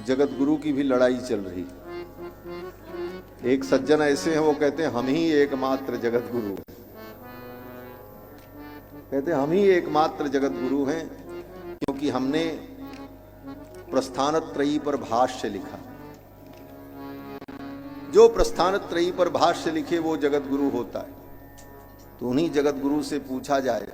जगत गुरु की भी लड़ाई चल रही। एक सज्जन ऐसे हैं, वो कहते हैं हम ही एकमात्र जगत गुरु हैं। कहते हैं हम ही एकमात्र जगत गुरु हैं क्योंकि हमने प्रस्थानत्रयी पर भाष्य लिखा। जो प्रस्थानत्रयी पर भाष्य लिखे वो जगत गुरु होता है। तो उन्हीं जगत गुरु से पूछा जाए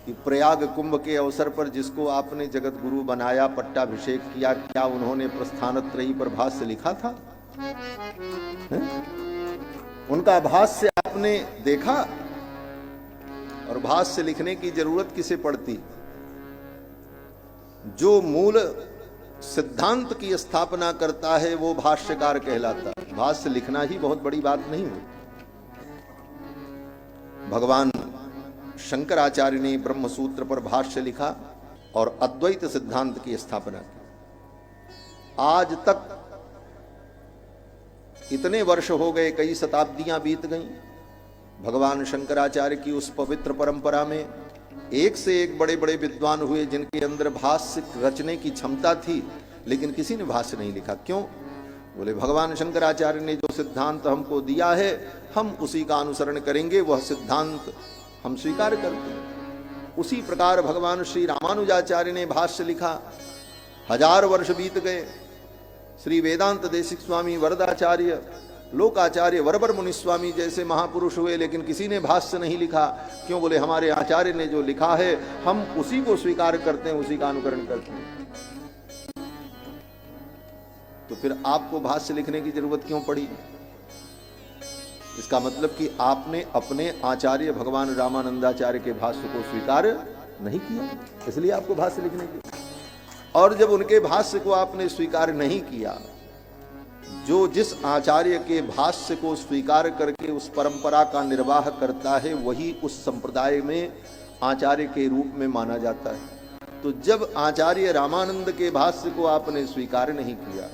कि प्रयाग कुंभ के अवसर पर जिसको आपने जगत गुरु बनाया, पट्टाभिषेक किया, क्या उन्होंने प्रस्थानत्रयी पर भाष्य लिखा था? उनका भाष्य आपने देखा? और भाष्य लिखने की जरूरत किसे पड़ती? जो मूल सिद्धांत की स्थापना करता है वो भाष्यकार कहलाता है। भाष्य लिखना ही बहुत बड़ी बात नहीं है। भगवान शंकराचार्य ने ब्रह्म सूत्र पर भाष्य लिखा और अद्वैत सिद्धांत की स्थापना की। आज तक इतने वर्ष हो गए, कई शताब्दियां बीत गईं। भगवान शंकराचार्य की उस पवित्र परंपरा में एक से एक बड़े बड़े विद्वान हुए जिनके अंदर भाष्य रचने की क्षमता थी, लेकिन किसी ने भाष्य नहीं लिखा। क्यों? बोले भगवान शंकराचार्य ने जो सिद्धांत हमको दिया है हम उसी का अनुसरण करेंगे, वह सिद्धांत हम स्वीकार करते हैं। उसी प्रकार भगवान श्री रामानुजाचार्य ने भाष्य लिखा। 1000 वर्ष बीत गए। श्री वेदांत देशिक स्वामी वरदाचार्य, लोकाचार्य वरबर मुनिस्वामी जैसे महापुरुष हुए, लेकिन किसी ने भाष्य नहीं लिखा। क्यों? बोले हमारे आचार्य ने जो लिखा है हम उसी को स्वीकार करते हैं, उसी का अनुकरण करते हैं। तो फिर आपको भाष्य लिखने की जरूरत क्यों पड़ी? इसका मतलब कि आपने अपने आचार्य भगवान रामानंदाचार्य के भाष्य को स्वीकार नहीं किया, इसलिए आपको भाष्य लिखने की। और जब उनके भाष्य को आपने स्वीकार नहीं किया, जो जिस आचार्य के भाष्य को स्वीकार करके उस परंपरा का निर्वाह करता है वही उस संप्रदाय में आचार्य के रूप में माना जाता है। तो जब आचार्य रामानंद के भाष्य को आपने स्वीकार नहीं किया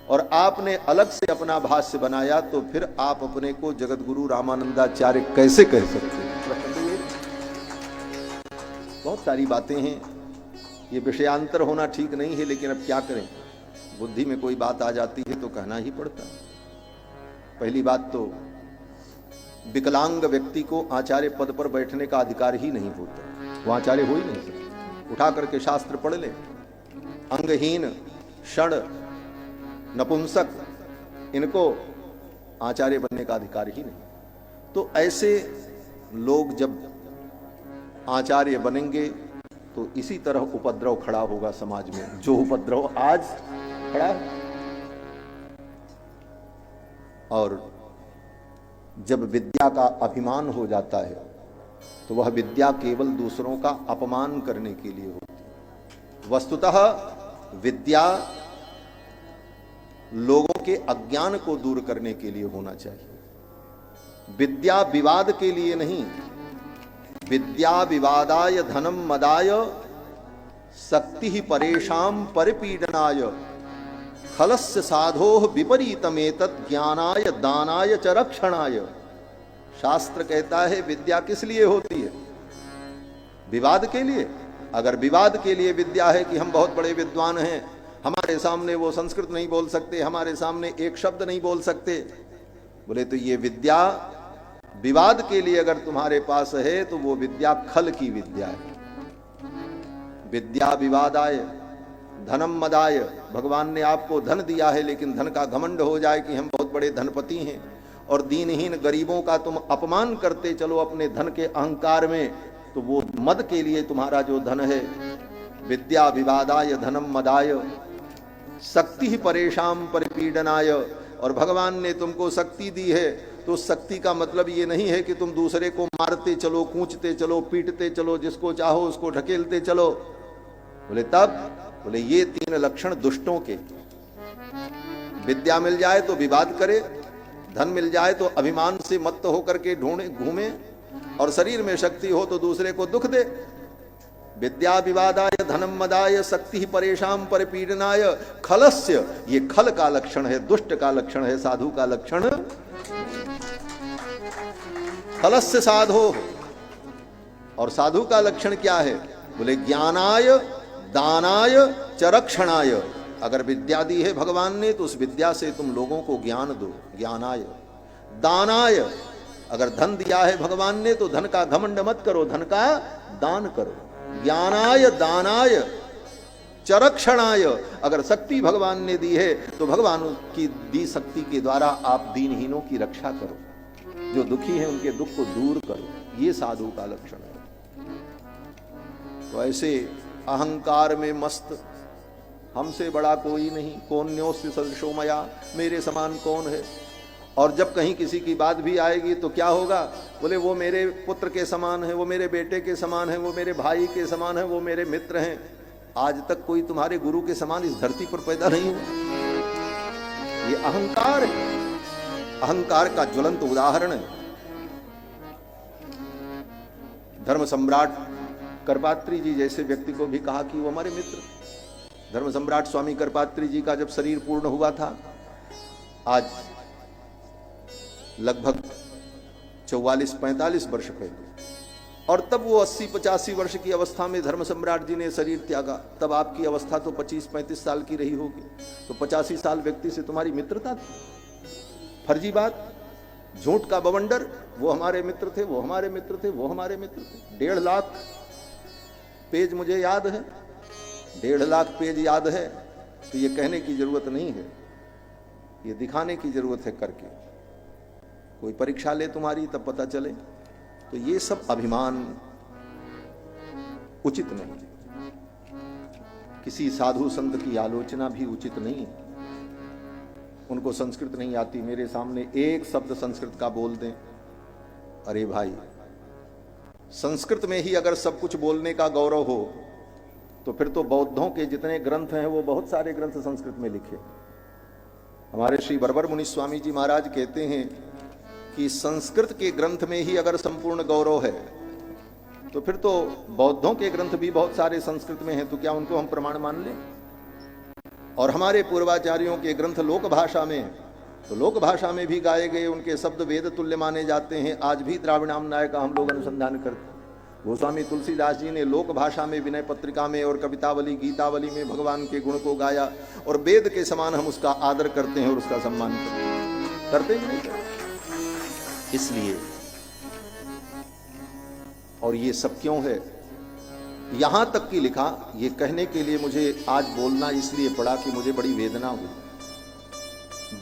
और आपने अलग से अपना भाष्य बनाया, तो फिर आप अपने को जगत गुरु रामानंदाचार्य कैसे कह सकते हैं? बहुत सारी बातें हैं, ये विषयांतर होना ठीक नहीं है, लेकिन अब क्या करें, बुद्धि में कोई बात आ जाती है तो कहना ही पड़ता है। पहली बात तो विकलांग व्यक्ति को आचार्य पद पर बैठने का अधिकार ही नहीं होता, वो आचार्य हो ही नहीं सकता। उठा करके शास्त्र पढ़ ले। अंगहीन, क्षण, नपुंसक, इनको आचार्य बनने का अधिकार ही नहीं। तो ऐसे लोग जब आचार्य बनेंगे तो इसी तरह उपद्रव खड़ा होगा समाज में, जो उपद्रव आज खड़ा है। और जब विद्या का अभिमान हो जाता है तो वह विद्या केवल दूसरों का अपमान करने के लिए होती है। वस्तुतः विद्या लोगों के अज्ञान को दूर करने के लिए होना चाहिए। विद्या विवाद के लिए नहीं। विद्या विवादाय धनम मदाय शक्ति ही परेशान परिपीडनाय खलस्य साधोः विपरीतमेतत् ज्ञानाय दानाय च रक्षणाय। शास्त्र कहता है विद्या किस लिए होती है? विवाद के लिए। अगर विवाद के लिए विद्या है कि हम बहुत बड़े विद्वान हैं, हमारे सामने वो संस्कृत नहीं बोल सकते, हमारे सामने एक शब्द नहीं बोल सकते, बोले तो ये विद्या विवाद के लिए अगर तुम्हारे पास है तो वो विद्या खल की विद्या है। विद्या विवादाय धनम मदाय। भगवान ने आपको धन दिया है, लेकिन धन का घमंड हो जाए कि हम बहुत बड़े धनपति हैं, और दीनहीन गरीबों का तुम अपमान करते चलो अपने धन के अहंकार में, तो वो मद के लिए तुम्हारा जो धन है। विद्या विवादाय धनम मदाय शक्ति ही परेशान परिपीडनाय। और भगवान ने तुमको शक्ति दी है, तो शक्ति का मतलब ये नहीं है कि तुम दूसरे को मारते चलो, कूचते चलो, पीटते चलो, जिसको चाहो उसको ढकेलते चलो। बोले तब? बोले ये 3 लक्षण दुष्टों के। विद्या मिल जाए तो विवाद करे, धन मिल जाए तो अभिमान से मत्त होकर के ढूंढे घूमे, और शरीर में शक्ति हो तो दूसरे को दुख दे। विद्या विवादाय धनम मदाय शक्ति ही परेशान परिपीडनाय खलस्य। ये खल का लक्षण है, दुष्ट का लक्षण है, साधु का लक्षण। खलस्य साधो। और साधु का लक्षण क्या है? बोले ज्ञानाय दानाय च रक्षणाय। अगर विद्या दी है भगवान ने तो उस विद्या से तुम लोगों को ज्ञान दो, ज्ञानाय। दानाय, अगर धन दिया है भगवान ने तो धन का घमंड मत करो, धन का दान करो। ज्ञानाय दानाय चरक्षणाय, अगर शक्ति भगवान ने दी है तो भगवान की दी शक्ति के द्वारा आप दीनहीनों की रक्षा करो, जो दुखी हैं उनके दुख को दूर करो। ये साधु का लक्षण है। तो ऐसे अहंकार में मस्त, हमसे बड़ा कोई नहीं, कौन्योस्य सदृशो मया, मेरे समान कौन है। और जब कहीं किसी की बात भी आएगी तो क्या होगा, बोले वो मेरे पुत्र के समान है, वो मेरे बेटे के समान है, वो मेरे भाई के समान है, वो मेरे मित्र हैं। आज तक कोई तुम्हारे गुरु के समान इस धरती पर पैदा नहीं हुआ। ये अहंकार है, अहंकार का ज्वलंत उदाहरण है। धर्म सम्राट करपात्री जी जैसे व्यक्ति को भी कहा कि वो हमारे मित्र। धर्म सम्राट स्वामी करपात्री जी का जब शरीर पूर्ण हुआ था, आज लगभग 44-45 वर्ष पहले, और तब वो 80-85 वर्ष की अवस्था में धर्म सम्राट जी ने शरीर त्यागा। तब आपकी अवस्था तो 25-35 साल की रही होगी, तो 85 साल व्यक्ति से तुम्हारी मित्रता थी। फर्जी बात, झूठ का बवंडर, वो हमारे मित्र थे, वो हमारे मित्र थे, वो हमारे मित्र थे। 1.5 लाख पेज मुझे याद है, 1.5 लाख पेज याद है। तो ये कहने की जरूरत नहीं है, ये दिखाने की जरूरत है करके। कोई परीक्षा ले तुम्हारी तब पता चले। तो ये सब अभिमान उचित नहीं। किसी साधु संत की आलोचना भी उचित नहीं। उनको संस्कृत नहीं आती, मेरे सामने एक शब्द संस्कृत का बोल दें, अरे भाई, संस्कृत में ही अगर सब कुछ बोलने का गौरव हो तो फिर तो बौद्धों के जितने ग्रंथ हैं वो बहुत सारे ग्रंथ संस्कृत में लिखे। हमारे श्री बरबर मुनि स्वामी जी महाराज कहते हैं कि संस्कृत के ग्रंथ में ही अगर संपूर्ण गौरव है तो फिर तो बौद्धों के ग्रंथ भी बहुत सारे संस्कृत में हैं, तो क्या उनको हम प्रमाण मान लें? और हमारे पूर्वाचार्यों के ग्रंथ लोक भाषा में, तो लोक भाषा में भी गाए गए उनके शब्द वेद तुल्य माने जाते हैं। आज भी द्राविणामनाय का हम लोग अनुसंधान करते हैं। गोस्वामी तुलसीदास जी ने लोक भाषा में विनय पत्रिका में और कवितावली गीतावली में भगवान के गुण को गाया, और वेद के समान हम उसका आदर करते हैं और उसका सम्मान करते हैं, नहीं करते? इसलिए, और ये सब क्यों है? यहां तक कि लिखा, ये कहने के लिए मुझे आज बोलना इसलिए पड़ा कि मुझे बड़ी वेदना हुई।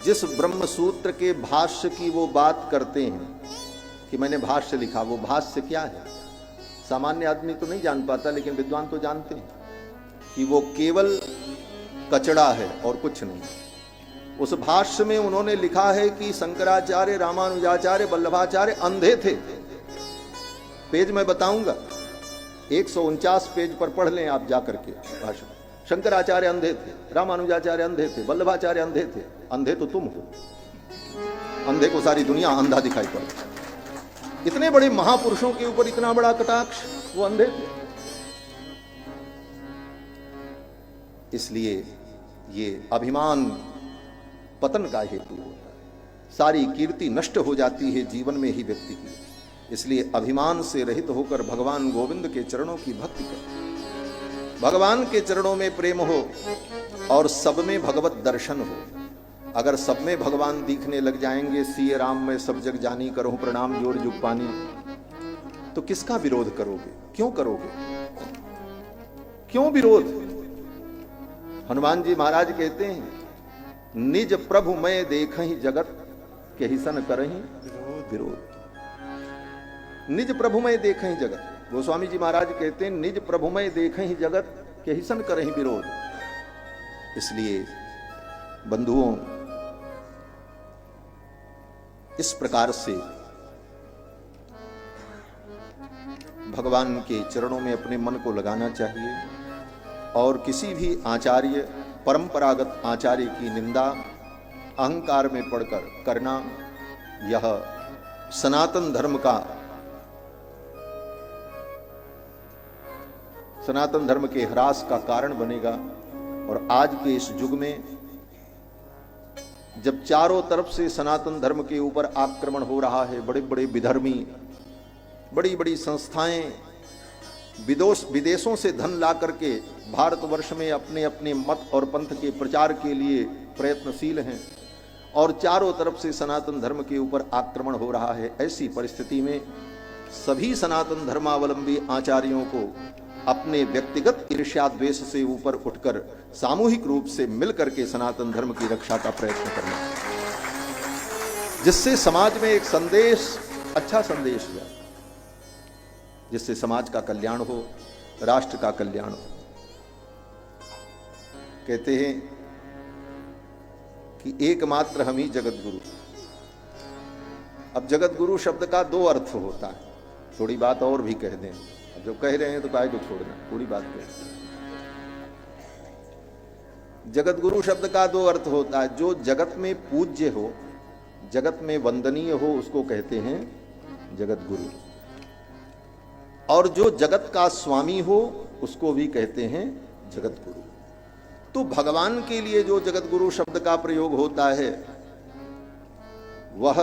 जिस ब्रह्म सूत्र के भाष्य की वो बात करते हैं कि मैंने भाष्य लिखा, वो भाष्य क्या है सामान्य आदमी तो नहीं जान पाता, लेकिन विद्वान तो जानते हैं कि वो केवल कचड़ा है और कुछ नहीं। उस भाष्य में उन्होंने लिखा है कि शंकराचार्य, रामानुजाचार्य, वल्लभाचार्य अंधे थे। पेज मैं बताऊंगा, 149 पेज पर पढ़ लें आप जाकर के भाषण। शंकराचार्य अंधे थे, रामानुजाचार्य अंधे थे, वल्लभाचार्य अंधे थे। अंधे तो तुम हो, अंधे को सारी दुनिया अंधा दिखाई पड़ती। इतने बड़े महापुरुषों के ऊपर इतना बड़ा कटाक्ष, वो अंधे थे। इसलिए ये अभिमान पतन का हेतु होता है। सारी कीर्ति नष्ट हो जाती है जीवन में ही व्यक्ति की। इसलिए अभिमान से रहित होकर भगवान गोविंद के चरणों की भक्ति कर, भगवान के चरणों में प्रेम हो और सब में भगवत दर्शन हो। अगर सब में भगवान दिखने लग जाएंगे, सिय राम में सब जग जानी, करो प्रणाम जोर जुग पानी, तो किसका विरोध करोगे? क्यों करोगे? क्यों विरोध? हनुमान जी महाराज कहते हैं, निज प्रभु मैं देखहि जगत के हिसन करहि विरोध। निज प्रभु मैं देखहि जगत। गोस्वामी जी महाराज कहते हैं, निज प्रभु मैं देखहि जगत के हिसन करहि विरोध। इसलिए बंधुओं, इस प्रकार से भगवान के चरणों में अपने मन को लगाना चाहिए और किसी भी आचार्य, परंपरागत आचार्य की निंदा अहंकार में पड़कर करना, यह सनातन धर्म का, सनातन धर्म के ह्रास का कारण बनेगा। और आज के इस युग में जब चारों तरफ से सनातन धर्म के ऊपर आक्रमण हो रहा है, बड़े बड़े विधर्मी, बड़ी बड़ी संस्थाएं विदेशों से धन ला करके भारतवर्ष में अपने अपने मत और पंथ के प्रचार के लिए प्रयत्नशील हैं और चारों तरफ से सनातन धर्म के ऊपर आक्रमण हो रहा है। ऐसी परिस्थिति में सभी सनातन धर्मावलंबी आचार्यों को अपने व्यक्तिगत ईर्ष्या द्वेष से ऊपर उठकर सामूहिक रूप से मिलकर के सनातन धर्म की रक्षा का प्रयत्न करना, जिससे समाज में एक संदेश, अच्छा संदेश जाए, जिससे समाज का कल्याण हो, राष्ट्र का कल्याण हो। कहते हैं कि एकमात्र हम ही जगत गुरु। अब जगत गुरु शब्द का दो अर्थ होता है। थोड़ी बात और भी कह दें, जो कह रहे हैं तो काहे को छोड़ना, पूरी बात कह। जगत गुरु शब्द का दो अर्थ होता है। जो जगत में पूज्य हो, जगत में वंदनीय हो, उसको कहते हैं जगत गुरु, और जो जगत का स्वामी हो उसको भी कहते हैं जगत गुरु। तो भगवान के लिए जो जगत गुरु शब्द का प्रयोग होता है वह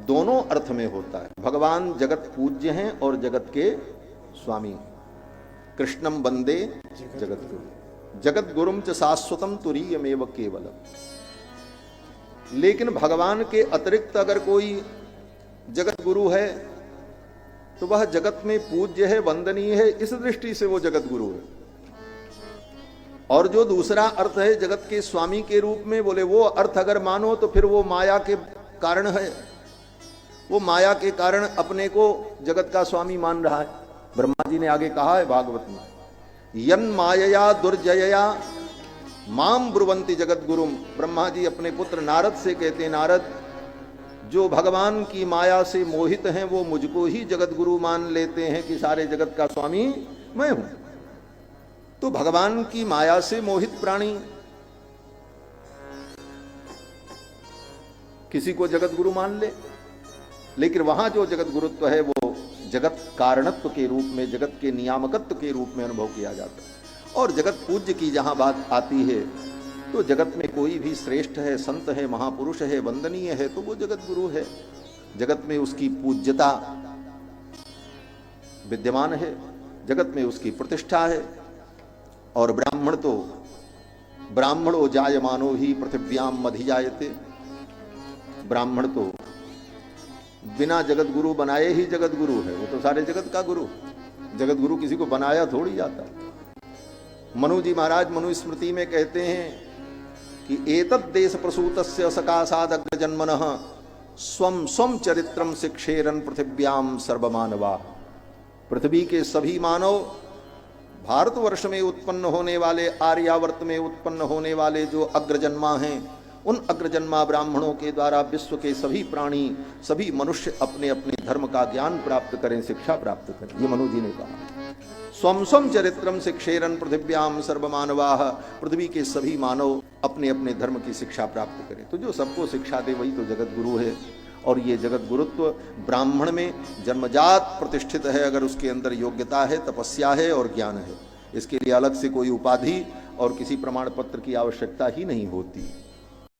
दोनों अर्थ में होता है। भगवान जगत पूज्य हैं और जगत के स्वामी। कृष्णम वंदे जगत गुरु, जगत गुरुम च शाश्वतम तुरीयमेव केवलम। लेकिन भगवान के अतिरिक्त अगर कोई जगत गुरु है तो वह जगत में पूज्य है, वंदनीय है, इस दृष्टि से वो जगत गुरु है। और जो दूसरा अर्थ है जगत के स्वामी के रूप में, बोले वो अर्थ अगर मानो तो फिर वो माया के कारण है। वो माया के कारण अपने को जगत का स्वामी मान रहा है। ब्रह्मा जी ने आगे कहा है भागवत में, यन मायया दुर्जयया माम ब्रुवंति जगत गुरुम। ब्रह्मा जी अपने पुत्र नारद से कहते हैं, नारद जो भगवान की माया से मोहित हैं वो मुझको ही जगत गुरु मान लेते हैं कि सारे जगत का स्वामी मैं हूं। तो भगवान की माया से मोहित प्राणी किसी को जगत गुरु मान ले, लेकिन वहां जो जगत गुरुत्व है वो जगत कारणत्व के रूप में, जगत के नियामकत्व के रूप में अनुभव किया जाता है। और जगत पूज्य की जहां बात आती है तो जगत में कोई भी श्रेष्ठ है, संत है, महापुरुष है, वंदनीय है तो वो जगत गुरु है। जगत में उसकी पूज्यता विद्यमान है, जगत में उसकी प्रतिष्ठा है। और ब्राह्मण तो ब्राह्मणो जायमानो ही पृथिव्याम अधिजायते। ब्राह्मण तो बिना जगत गुरु बनाए ही जगत गुरु है, वो तो सारे जगत का गुरु। जगत गुरु किसी को बनाया थोड़ी जाता। मनु जी महाराज मनुस्मृति में कहते हैं कि एतद् देश प्रसूतस्य सकाशाद अग्रजन्मनः स्वम स्वम चरित्रम शिक्षेरन पृथिव्याम सर्वमानवा। पृथ्वी के सभी मानव, भारतवर्ष में उत्पन्न होने वाले, आर्यावर्त में उत्पन्न होने वाले जो अग्रजन्मा हैं, उन अग्रजन्मा ब्राह्मणों के द्वारा विश्व के सभी प्राणी, सभी मनुष्य अपने अपने धर्म का ज्ञान प्राप्त करें, शिक्षा प्राप्त करें। ये मनु जी ने कहा, स्वम स्वम चरित्रम शिक्षेरन पृथिव्याम सर्वमानवाः। पृथ्वी के सभी मानव अपने अपने धर्म की शिक्षा प्राप्त करें। तो जो सबको शिक्षा दे वही तो जगत गुरु है। और ये जगत गुरुत्व ब्राह्मण में जन्मजात प्रतिष्ठित है, अगर उसके अंदर योग्यता है, तपस्या है और ज्ञान है। इसके लिए अलग से कोई उपाधि और किसी प्रमाण पत्र की आवश्यकता ही नहीं होती।